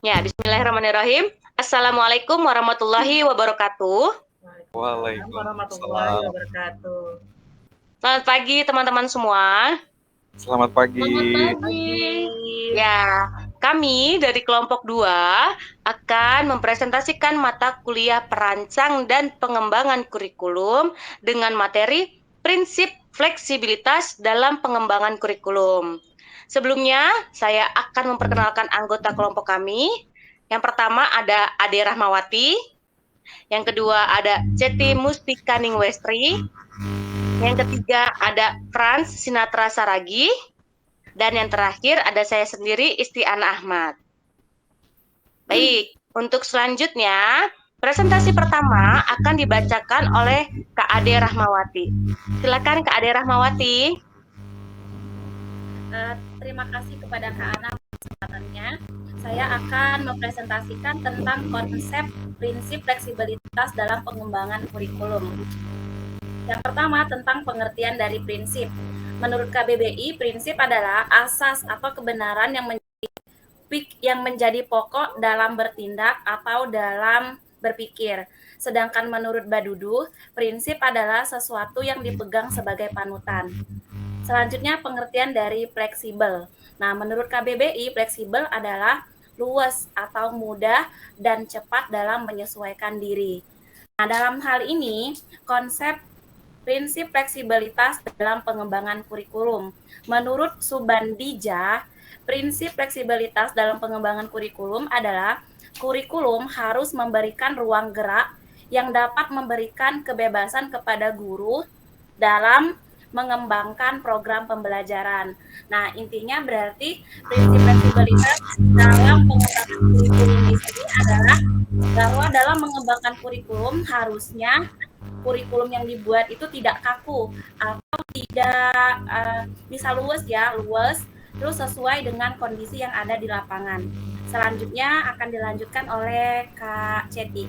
Ya, bismillahirrahmanirrahim. Assalamualaikum warahmatullahi wabarakatuh. Waalaikumsalam warahmatullahi Waalaikumsalam. wabarakatuh. Selamat pagi teman-teman semua. Selamat pagi. Selamat pagi. Ya, kami dari kelompok 2 akan mempresentasikan mata kuliah perancang dan pengembangan kurikulum dengan materi prinsip fleksibilitas dalam pengembangan kurikulum. Sebelumnya, saya akan memperkenalkan anggota kelompok kami. Yang pertama ada Ade Rahmawati, yang kedua ada Ceti Mustika Ningwestri, yang ketiga ada Frans Sinatra Saragi, dan yang terakhir ada saya sendiri, Istiana Ahmad. Baik, untuk selanjutnya, presentasi pertama akan dibacakan oleh Kak Ade Rahmawati. Silakan Kak Ade Rahmawati. Terima kasih kepada Kak Ana kesempatannya. Saya akan mempresentasikan tentang konsep prinsip fleksibilitas dalam pengembangan kurikulum. Yang pertama tentang pengertian dari prinsip. Menurut KBBI, prinsip adalah asas atau kebenaran yang menjadi pokok dalam bertindak atau dalam berpikir. Sedangkan menurut Badudu, prinsip adalah sesuatu yang dipegang sebagai panutan. Selanjutnya pengertian dari fleksibel. Nah, menurut KBBI, fleksibel adalah luas atau mudah dan cepat dalam menyesuaikan diri. Nah, dalam hal ini, konsep prinsip fleksibilitas dalam pengembangan kurikulum. Menurut Subandija, prinsip fleksibilitas dalam pengembangan kurikulum adalah kurikulum harus memberikan ruang gerak yang dapat memberikan kebebasan kepada guru dalam mengembangkan program pembelajaran. Nah, intinya berarti prinsip fleksibilitas dalam pengembangan kurikulum di sini adalah bahwa dalam mengembangkan kurikulum harusnya kurikulum yang dibuat itu tidak kaku atau tidak bisa luas, terus sesuai dengan kondisi yang ada di lapangan. Selanjutnya akan dilanjutkan oleh Kak Ceti.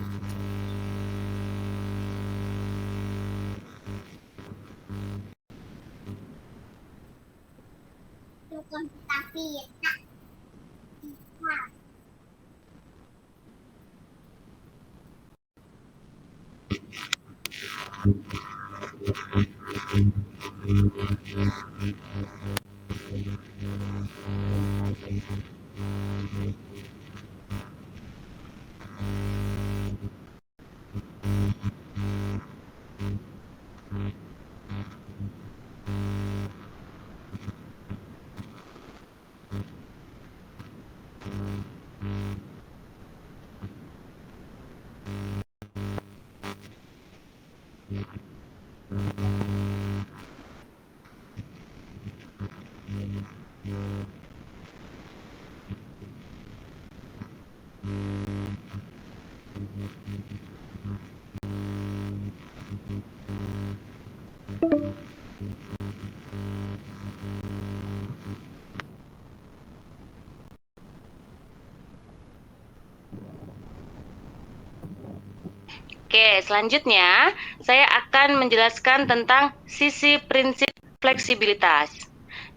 Oke, selanjutnya saya akan menjelaskan tentang sisi prinsip fleksibilitas.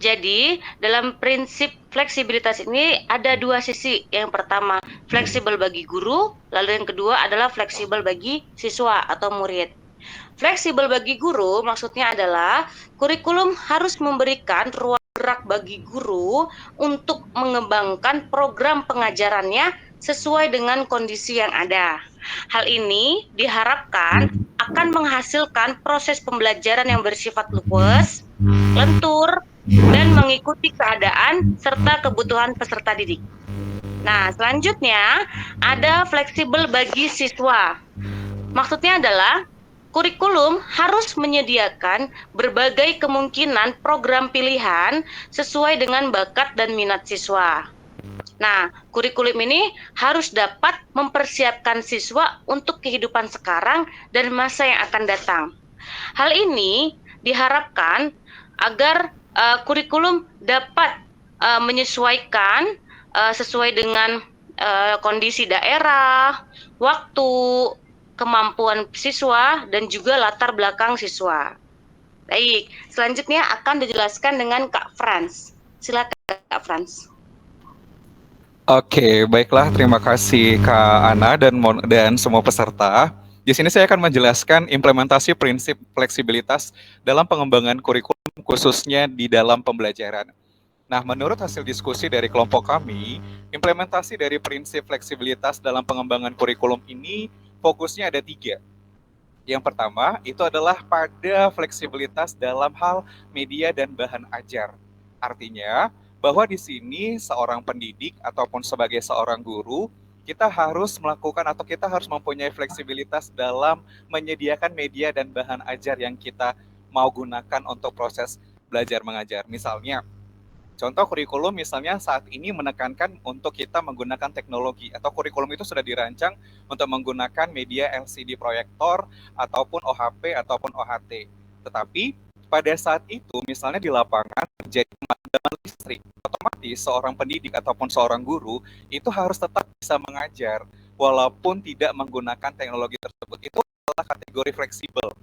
Jadi, dalam prinsip fleksibilitas ini ada dua sisi. Yang pertama, fleksibel bagi guru, lalu yang kedua adalah fleksibel bagi siswa atau murid. Fleksibel bagi guru maksudnya adalah kurikulum harus memberikan ruang gerak bagi guru untuk mengembangkan program pengajarannya sesuai dengan kondisi yang ada. Hal ini diharapkan akan menghasilkan proses pembelajaran yang bersifat luwes, lentur, dan mengikuti keadaan serta kebutuhan peserta didik. Nah, selanjutnya ada fleksibel bagi siswa. Maksudnya adalah kurikulum harus menyediakan berbagai kemungkinan program pilihan sesuai dengan bakat dan minat siswa. Nah, kurikulum ini harus dapat mempersiapkan siswa untuk kehidupan sekarang dan masa yang akan datang. Hal ini diharapkan agar kurikulum dapat menyesuaikan sesuai dengan kondisi daerah, waktu, kemampuan siswa, dan juga latar belakang siswa. Baik, selanjutnya akan dijelaskan dengan Kak Frans. Silakan Kak Frans. Oke, baiklah. Terima kasih Kak Ana dan semua peserta. Di sini saya akan menjelaskan implementasi prinsip fleksibilitas dalam pengembangan kurikulum khususnya di dalam pembelajaran. Nah, menurut hasil diskusi dari kelompok kami, implementasi dari prinsip fleksibilitas dalam pengembangan kurikulum ini fokusnya ada 3. Yang pertama, itu adalah pada fleksibilitas dalam hal media dan bahan ajar. Artinya, bahwa di sini seorang pendidik ataupun sebagai seorang guru, kita harus melakukan atau kita harus mempunyai fleksibilitas dalam menyediakan media dan bahan ajar yang kita mau gunakan untuk proses belajar mengajar. Misalnya, contoh kurikulum misalnya saat ini menekankan untuk kita menggunakan teknologi atau kurikulum itu sudah dirancang untuk menggunakan media LCD proyektor ataupun OHP ataupun OHT. Tetapi pada saat itu misalnya di lapangan terjadi pemadaman listrik, otomatis seorang pendidik ataupun seorang guru itu harus tetap bisa mengajar walaupun tidak menggunakan teknologi tersebut. Itu adalah kategori fleksibel.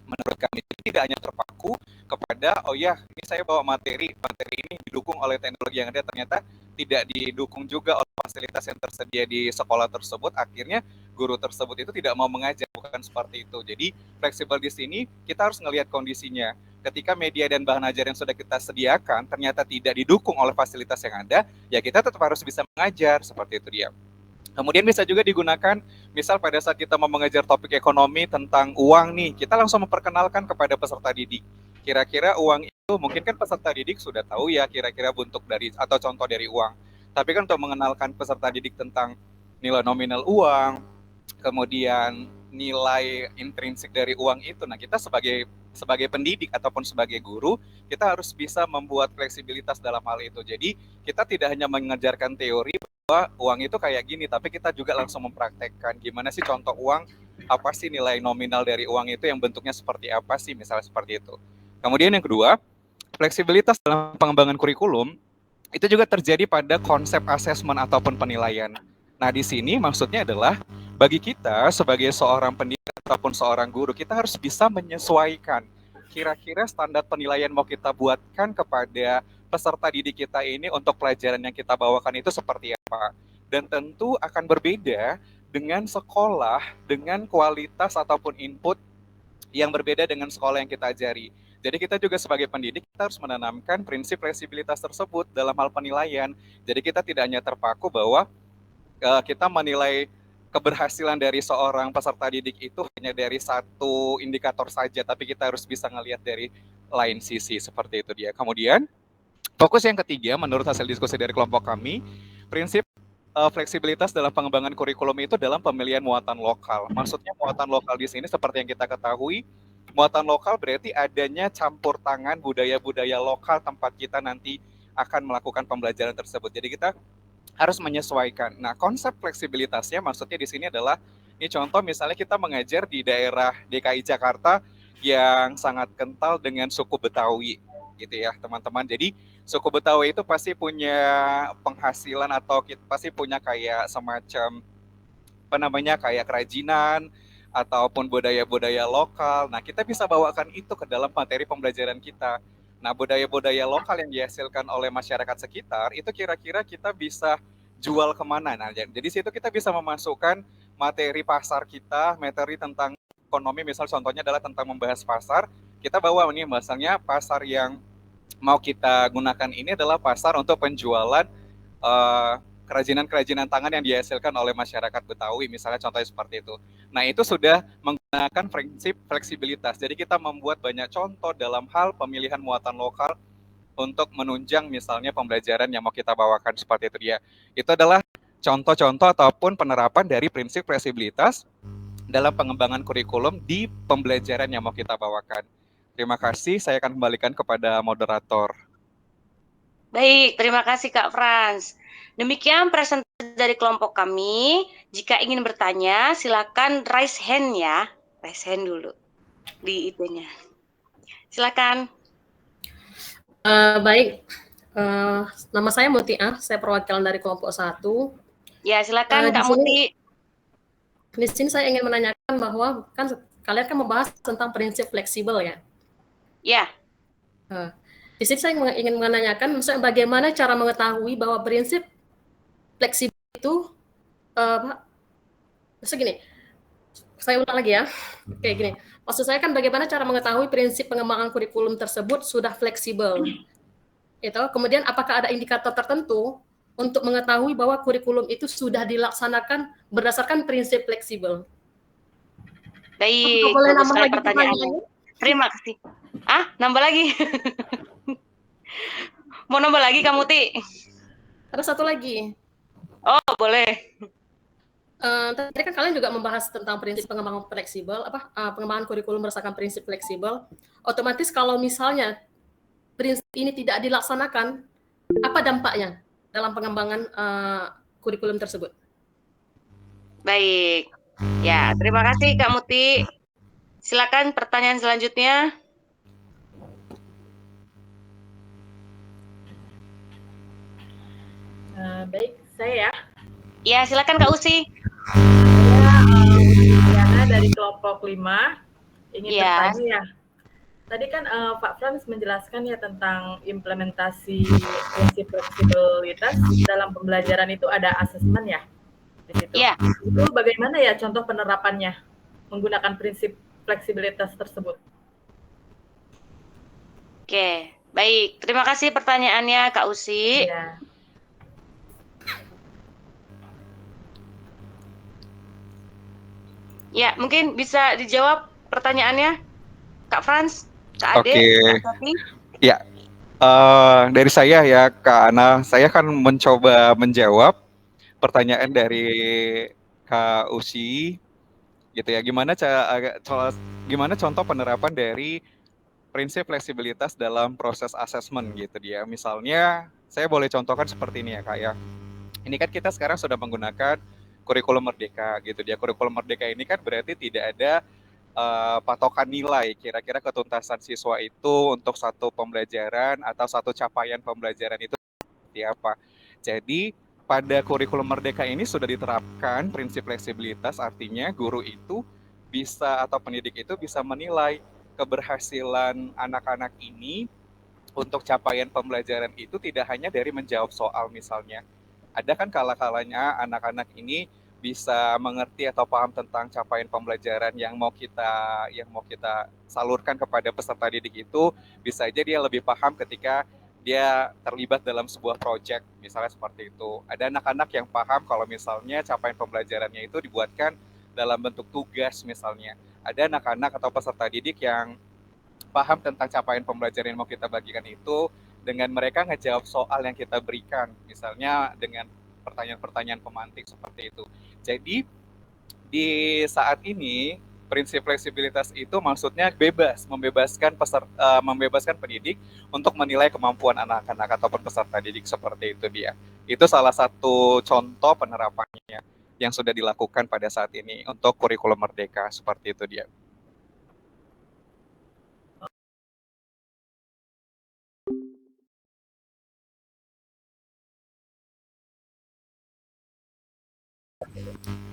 Menurut kami tidak hanya terpaku kepada oh ya ini saya bawa materi ini didukung oleh teknologi yang ada, ternyata tidak didukung juga oleh fasilitas yang tersedia di sekolah tersebut, akhirnya guru tersebut itu tidak mau mengajar, bukan seperti itu. Jadi fleksibel di sini kita harus melihat kondisinya. Ketika media dan bahan ajar yang sudah kita sediakan ternyata tidak didukung oleh fasilitas yang ada, ya kita tetap harus bisa mengajar, seperti itu dia. Kemudian bisa juga digunakan, misal pada saat kita mau mengajar topik ekonomi tentang uang nih, kita langsung memperkenalkan kepada peserta didik. Kira-kira uang itu, mungkin kan peserta didik sudah tahu ya kira-kira bentuk dari atau contoh dari uang. Tapi kan untuk mengenalkan peserta didik tentang nilai nominal uang, kemudian nilai intrinsik dari uang itu, nah kita sebagai pendidik ataupun sebagai guru, kita harus bisa membuat fleksibilitas dalam hal itu. Jadi kita tidak hanya mengajarkan teori bahwa uang itu kayak gini, tapi kita juga langsung mempraktekkan gimana sih contoh uang, apa sih nilai nominal dari uang itu yang bentuknya seperti apa sih, misalnya seperti itu. Kemudian yang kedua, fleksibilitas dalam pengembangan kurikulum itu juga terjadi pada konsep asesmen ataupun penilaian. Nah, di sini maksudnya adalah bagi kita sebagai seorang pendidik ataupun seorang guru, kita harus bisa menyesuaikan kira-kira standar penilaian mau kita buatkan kepada peserta didik kita ini untuk pelajaran yang kita bawakan itu seperti apa. Dan tentu akan berbeda dengan sekolah, dengan kualitas ataupun input yang berbeda dengan sekolah yang kita ajari. Jadi kita juga sebagai pendidik, kita harus menanamkan prinsip fleksibilitas tersebut dalam hal penilaian. Jadi kita tidak hanya terpaku bahwa kita menilai keberhasilan dari seorang peserta didik itu hanya dari satu indikator saja, tapi kita harus bisa ngelihat dari lain sisi, seperti itu dia. Kemudian, fokus yang ketiga, menurut hasil diskusi dari kelompok kami, prinsip fleksibilitas dalam pengembangan kurikulum itu dalam pemilihan muatan lokal. Maksudnya muatan lokal di sini seperti yang kita ketahui, muatan lokal berarti adanya campur tangan budaya-budaya lokal tempat kita nanti akan melakukan pembelajaran tersebut. Jadi kita harus menyesuaikan. Nah, konsep fleksibilitasnya maksudnya di sini adalah, ini contoh misalnya kita mengajar di daerah DKI Jakarta yang sangat kental dengan suku Betawi, gitu ya teman-teman. Jadi suku Betawi itu pasti punya penghasilan atau pasti punya kayak semacam kayak kerajinan ataupun budaya-budaya lokal. Nah, kita bisa bawakan itu ke dalam materi pembelajaran kita. Nah, budaya-budaya lokal yang dihasilkan oleh masyarakat sekitar itu kira-kira kita bisa jual kemana. Nah, jadi situ kita bisa memasukkan materi pasar kita, materi tentang ekonomi, misal contohnya adalah tentang membahas pasar. Kita bawa nih, misalnya pasar yang mau kita gunakan ini adalah pasar untuk penjualan kerajinan-kerajinan tangan yang dihasilkan oleh masyarakat Betawi, misalnya contohnya seperti itu. Nah, itu sudah menggunakan prinsip fleksibilitas. Jadi kita membuat banyak contoh dalam hal pemilihan muatan lokal untuk menunjang misalnya pembelajaran yang mau kita bawakan, seperti itu dia. Itu adalah contoh-contoh ataupun penerapan dari prinsip fleksibilitas dalam pengembangan kurikulum di pembelajaran yang mau kita bawakan. Terima kasih, saya akan kembalikan kepada moderator. Baik, terima kasih Kak Frans. Demikian presentasi dari kelompok kami. Jika ingin bertanya, silakan raise hand ya. Raise hand dulu di itunya. Silakan. Baik, nama saya Mutia, saya perwakilan dari kelompok 1. Ya, silakan Kak Muti. Di sini saya ingin menanyakan bahwa kan kalian kan membahas tentang prinsip fleksibel ya. Ya. Di sini saya ingin menanyakan, misalnya bagaimana cara mengetahui bahwa prinsip fleksibel itu segini, saya ulang lagi ya. Kayak gini. Maksud saya kan bagaimana cara mengetahui prinsip pengembangan kurikulum tersebut sudah fleksibel. Itu. Kemudian apakah ada indikator tertentu untuk mengetahui bahwa kurikulum itu sudah dilaksanakan berdasarkan prinsip fleksibel? Baik, Boleh bagus nambah sekali lagi pertanyaannya. Terima kasih. Nambah lagi. Mau nambah lagi kamu, Ti? Ada satu lagi. Oh, boleh. Tadi kan kalian juga membahas tentang prinsip pengembangan fleksibel, pengembangan kurikulum berdasarkan prinsip fleksibel. Otomatis kalau misalnya prinsip ini tidak dilaksanakan, apa dampaknya dalam pengembangan kurikulum tersebut? Baik. Ya, terima kasih Kak Muti. Silakan pertanyaan selanjutnya. Baik, saya ya. Ya, silakan Kak Usi. Saya Diana dari kelompok 5. Ingin Ya. bertanya ya. Tadi kan Pak Frans menjelaskan ya tentang implementasi prinsip fleksibilitas dalam pembelajaran itu ada asesmen ya di situ. Ya. Itu bagaimana ya contoh penerapannya menggunakan prinsip fleksibilitas tersebut? Oke, baik. Terima kasih pertanyaannya Kak Usi. Ya. Ya, mungkin bisa dijawab pertanyaannya Kak Frans, Kak Ade, Kak Sofi. Ya, dari saya ya Kak Ana, saya akan mencoba menjawab pertanyaan dari Kak Usi, gitu ya. Gimana contoh penerapan dari prinsip fleksibilitas dalam proses asesmen gitu dia. Misalnya, saya boleh contohkan seperti ini ya Kak ya. Ini kan kita sekarang sudah menggunakan kurikulum merdeka gitu dia. Kurikulum merdeka ini kan berarti tidak ada patokan nilai kira-kira ketuntasan siswa itu untuk satu pembelajaran atau satu capaian pembelajaran itu seperti apa. Jadi pada kurikulum merdeka ini sudah diterapkan prinsip fleksibilitas, artinya guru itu bisa atau pendidik itu bisa menilai keberhasilan anak-anak ini untuk capaian pembelajaran itu tidak hanya dari menjawab soal misalnya. Ada kan kala-kalanya anak-anak ini bisa mengerti atau paham tentang capaian pembelajaran yang mau kita salurkan kepada peserta didik itu, bisa aja dia lebih paham ketika dia terlibat dalam sebuah proyek, misalnya seperti itu. Ada anak-anak yang paham kalau misalnya capaian pembelajarannya itu dibuatkan dalam bentuk tugas misalnya. Ada anak-anak atau peserta didik yang paham tentang capaian pembelajaran yang mau kita bagikan itu dengan mereka ngejawab soal yang kita berikan, misalnya dengan pertanyaan-pertanyaan pemantik seperti itu. Jadi di saat ini prinsip fleksibilitas itu maksudnya membebaskan pendidik untuk menilai kemampuan anak-anak ataupun peserta didik seperti itu dia. Itu salah satu contoh penerapannya yang sudah dilakukan pada saat ini untuk kurikulum merdeka seperti itu dia.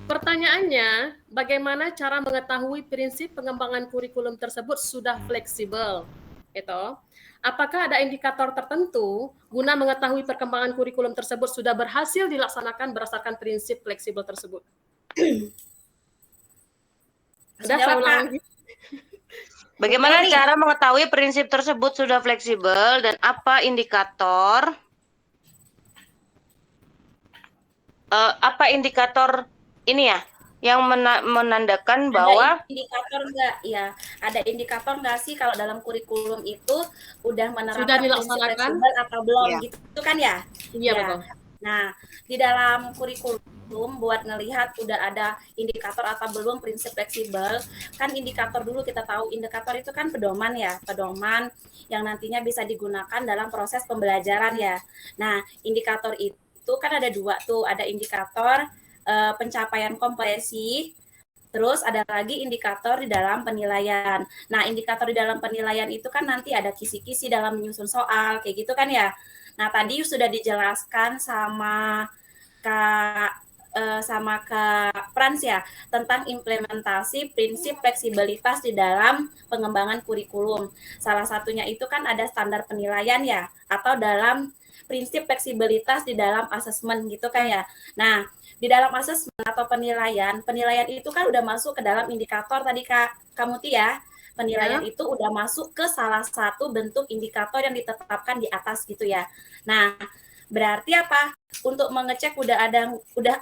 Pertanyaannya, bagaimana cara mengetahui prinsip pengembangan kurikulum tersebut sudah fleksibel? Itu. Apakah ada indikator tertentu guna mengetahui perkembangan kurikulum tersebut sudah berhasil dilaksanakan berdasarkan prinsip fleksibel tersebut? Saya ulang lagi. Bagaimana cara mengetahui prinsip tersebut sudah fleksibel dan apa indikator ini ya yang menandakan bahwa ada indikator enggak ya, ada indikator enggak sih kalau dalam kurikulum itu udah menerapkan prinsip fleksibel atau belum ya. Gitu kan ya? Iya ya. Betul. Nah, di dalam kurikulum buat ngelihat udah ada indikator atau belum prinsip fleksibel, kan indikator dulu kita tahu indikator itu kan pedoman ya, pedoman yang nantinya bisa digunakan dalam proses pembelajaran ya. Nah, indikator itu kan ada dua tuh, ada indikator pencapaian komprehensif, terus ada lagi indikator di dalam penilaian. Nah, indikator di dalam penilaian itu kan nanti ada kisi-kisi dalam menyusun soal, kayak gitu kan ya. Nah, tadi sudah dijelaskan sama Kak Frans ya, tentang implementasi prinsip fleksibilitas di dalam pengembangan kurikulum. Salah satunya itu kan ada standar penilaian ya, atau dalam prinsip fleksibilitas di dalam asesmen gitu kan ya. Nah, di dalam asesmen atau penilaian itu kan udah masuk ke dalam indikator tadi kamu ya. Penilaian itu udah masuk ke salah satu bentuk indikator yang ditetapkan di atas gitu ya. Nah, berarti apa? Untuk mengecek udah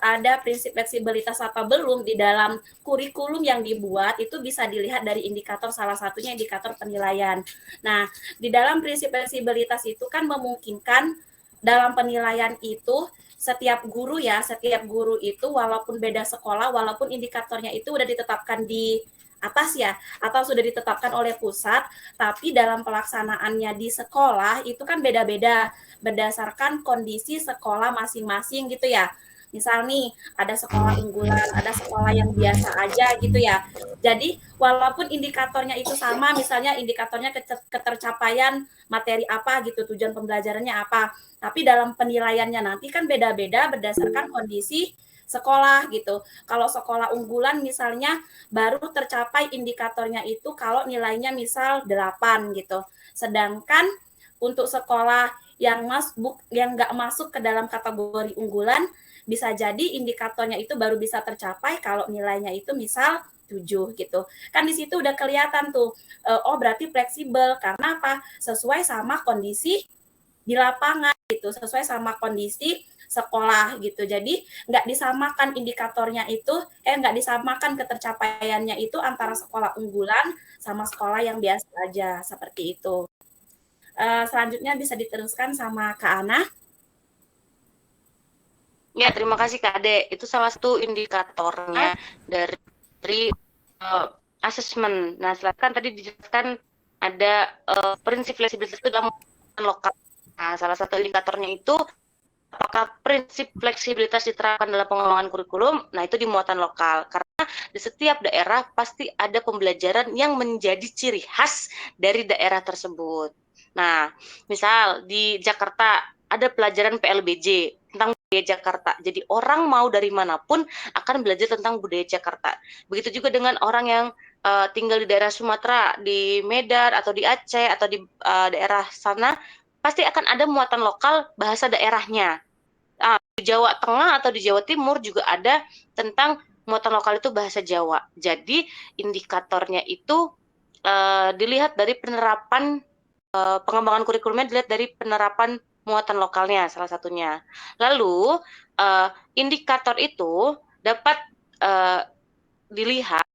ada prinsip fleksibilitas apa belum di dalam kurikulum yang dibuat, itu bisa dilihat dari indikator, salah satunya indikator penilaian. Nah, di dalam prinsip fleksibilitas itu kan memungkinkan dalam penilaian itu setiap guru itu walaupun beda sekolah, walaupun indikatornya itu udah ditetapkan di atas ya, atau sudah ditetapkan oleh pusat, tapi dalam pelaksanaannya di sekolah itu kan beda-beda berdasarkan kondisi sekolah masing-masing gitu ya. Misal nih, ada sekolah unggulan, ada sekolah yang biasa aja gitu ya. Jadi, walaupun indikatornya itu sama, misalnya indikatornya ketercapaian materi apa gitu, tujuan pembelajarannya apa, tapi dalam penilaiannya nanti kan beda-beda berdasarkan kondisi sekolah gitu. Kalau sekolah unggulan misalnya baru tercapai indikatornya itu kalau nilainya misal 8 gitu. Sedangkan untuk sekolah yang nggak masuk ke dalam kategori unggulan, bisa jadi indikatornya itu baru bisa tercapai kalau nilainya itu misal 7 gitu. Kan di situ udah kelihatan tuh, oh berarti fleksibel karena apa? Sesuai sama kondisi di lapangan gitu, sesuai sama kondisi sekolah gitu. Jadi nggak disamakan indikatornya itu, nggak disamakan ketercapaiannya itu antara sekolah unggulan sama sekolah yang biasa aja, seperti itu. Selanjutnya bisa diteruskan sama Kak Ana. Ya, terima kasih Kak Ade. Itu salah satu indikatornya dari asesmen. Nah, silakan tadi dijelaskan ada prinsip fleksibilitas itu dalam lokal. Nah, salah satu indikatornya itu apakah prinsip fleksibilitas diterapkan dalam pengembangan kurikulum? Nah, itu di muatan lokal. Karena di setiap daerah pasti ada pembelajaran yang menjadi ciri khas dari daerah tersebut. Nah, misal di Jakarta ada pelajaran PLBJ tentang budaya Jakarta. Jadi orang mau dari manapun akan belajar tentang budaya Jakarta. Begitu juga dengan orang yang tinggal di daerah Sumatera, di Medan atau di Aceh atau di daerah sana, pasti akan ada muatan lokal bahasa daerahnya. Di Jawa Tengah atau di Jawa Timur juga ada tentang muatan lokal itu bahasa Jawa. Jadi indikatornya itu dilihat dari penerapan pengembangan kurikulumnya, dilihat dari penerapan muatan lokalnya salah satunya. Lalu indikator itu dapat dilihat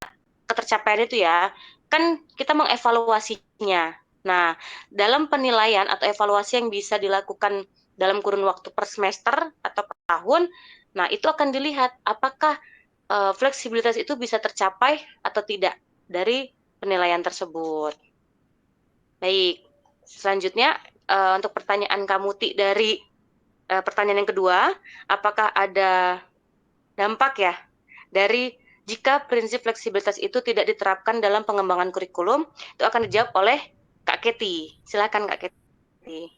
ketercapaian itu ya, kan kita mengevaluasinya. Nah, dalam penilaian atau evaluasi yang bisa dilakukan dalam kurun waktu per semester atau per tahun, nah itu akan dilihat apakah fleksibilitas itu bisa tercapai atau tidak dari penilaian tersebut. Baik, selanjutnya untuk pertanyaan Kamuti dari pertanyaan yang kedua, apakah ada dampak ya dari jika prinsip fleksibilitas itu tidak diterapkan dalam pengembangan kurikulum? Itu akan dijawab oleh Kak Keti. Silakan Kak Keti.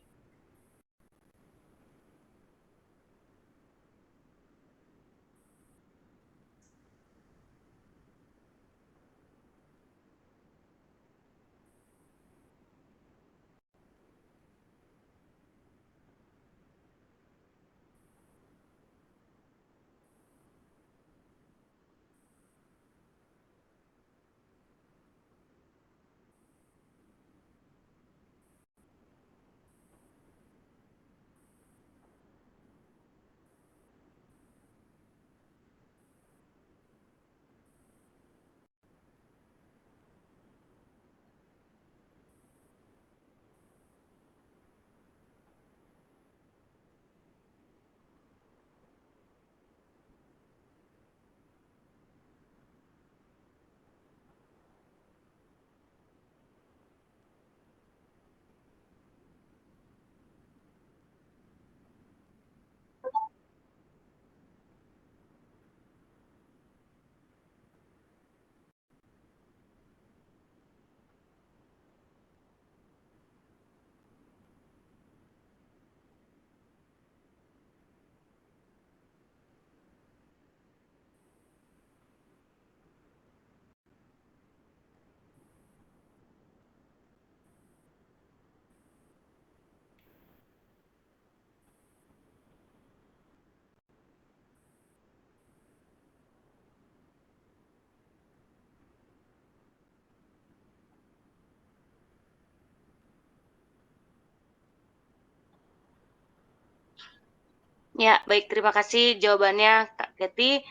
Ya, baik. Terima kasih jawabannya, Kak Keti.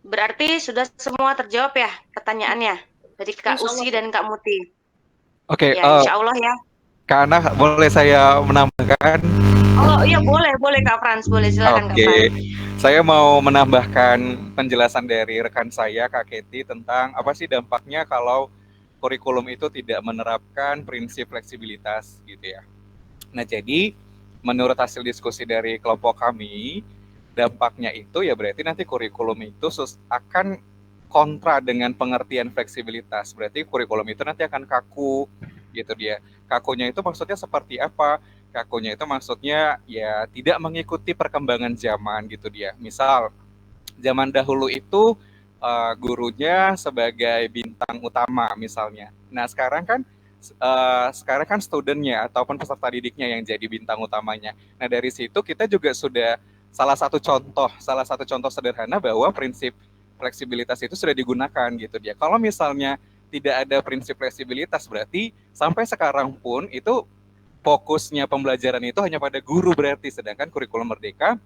Berarti sudah semua terjawab ya pertanyaannya dari Kak Insya Allah. Usi dan Kak Muti. Oke, Ya, insya Allah ya. Kak Ana, boleh saya menambahkan? Oh iya, boleh Kak Frans, boleh silakan Kak Oke, Frans. saya mau menambahkan penjelasan dari rekan saya, Kak Keti, tentang apa sih dampaknya kalau kurikulum itu tidak menerapkan prinsip fleksibilitas gitu ya. Nah, jadi menurut hasil diskusi dari kelompok kami, dampaknya itu ya berarti nanti kurikulum itu akan kontra dengan pengertian fleksibilitas. Berarti kurikulum itu nanti akan kaku gitu dia. Kakunya itu maksudnya seperti apa? Kakunya itu maksudnya ya tidak mengikuti perkembangan zaman gitu dia. Misal zaman dahulu itu gurunya sebagai bintang utama misalnya. Nah, sekarang kan studentnya ataupun peserta didiknya yang jadi bintang utamanya. Nah, dari situ kita juga sudah salah satu contoh sederhana bahwa prinsip fleksibilitas itu sudah digunakan gitu dia. Kalau misalnya tidak ada prinsip fleksibilitas berarti sampai sekarang pun itu fokusnya pembelajaran itu hanya pada guru berarti, sedangkan kurikulum merdeka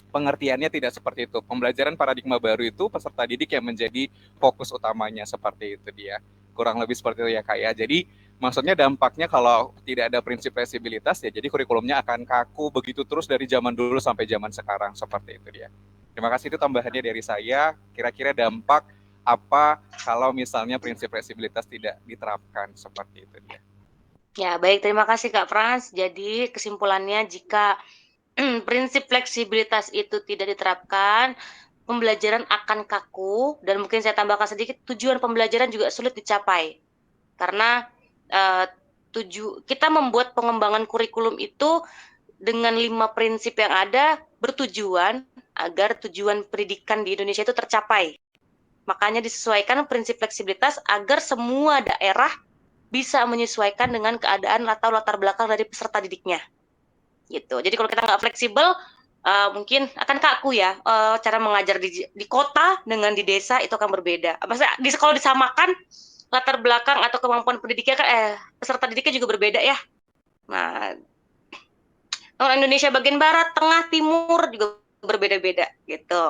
pengertiannya tidak seperti itu. Pembelajaran paradigma baru itu peserta didik yang menjadi fokus utamanya, seperti itu dia. Kurang lebih seperti itu ya Kak ya. Jadi maksudnya dampaknya kalau tidak ada prinsip fleksibilitas ya jadi kurikulumnya akan kaku begitu terus dari zaman dulu sampai zaman sekarang, seperti itu dia. Terima kasih, itu tambahannya dari saya. Kira-kira dampak apa kalau misalnya prinsip fleksibilitas tidak diterapkan, seperti itu dia. Ya, baik. Terima kasih Kak Frans. Jadi kesimpulannya jika prinsip fleksibilitas itu tidak diterapkan, pembelajaran akan kaku dan mungkin saya tambahkan sedikit, tujuan pembelajaran juga sulit dicapai. Karena kita membuat pengembangan kurikulum itu dengan 5 prinsip yang ada bertujuan agar tujuan pendidikan di Indonesia itu tercapai. Makanya disesuaikan prinsip fleksibilitas agar semua daerah bisa menyesuaikan dengan keadaan atau latar belakang dari peserta didiknya. Gitu. Jadi kalau kita nggak fleksibel, mungkin akan kaku ya. Cara mengajar di kota dengan di desa itu akan berbeda. Maksudnya kalau disamakan latar belakang atau kemampuan pendidiknya kan peserta didiknya juga berbeda ya. Nah, orang Indonesia bagian barat, tengah, timur juga berbeda-beda gitu.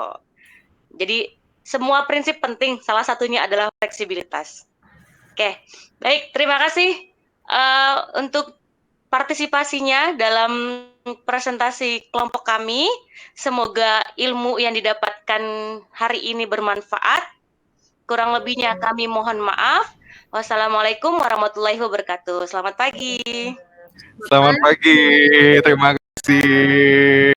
Jadi semua prinsip penting, salah satunya adalah fleksibilitas. Oke, baik, terima kasih untuk partisipasinya dalam presentasi kelompok kami. Semoga ilmu yang didapatkan hari ini bermanfaat. Kurang lebihnya kami mohon maaf. Wassalamualaikum warahmatullahi wabarakatuh. Selamat pagi. Selamat pagi, terima kasih.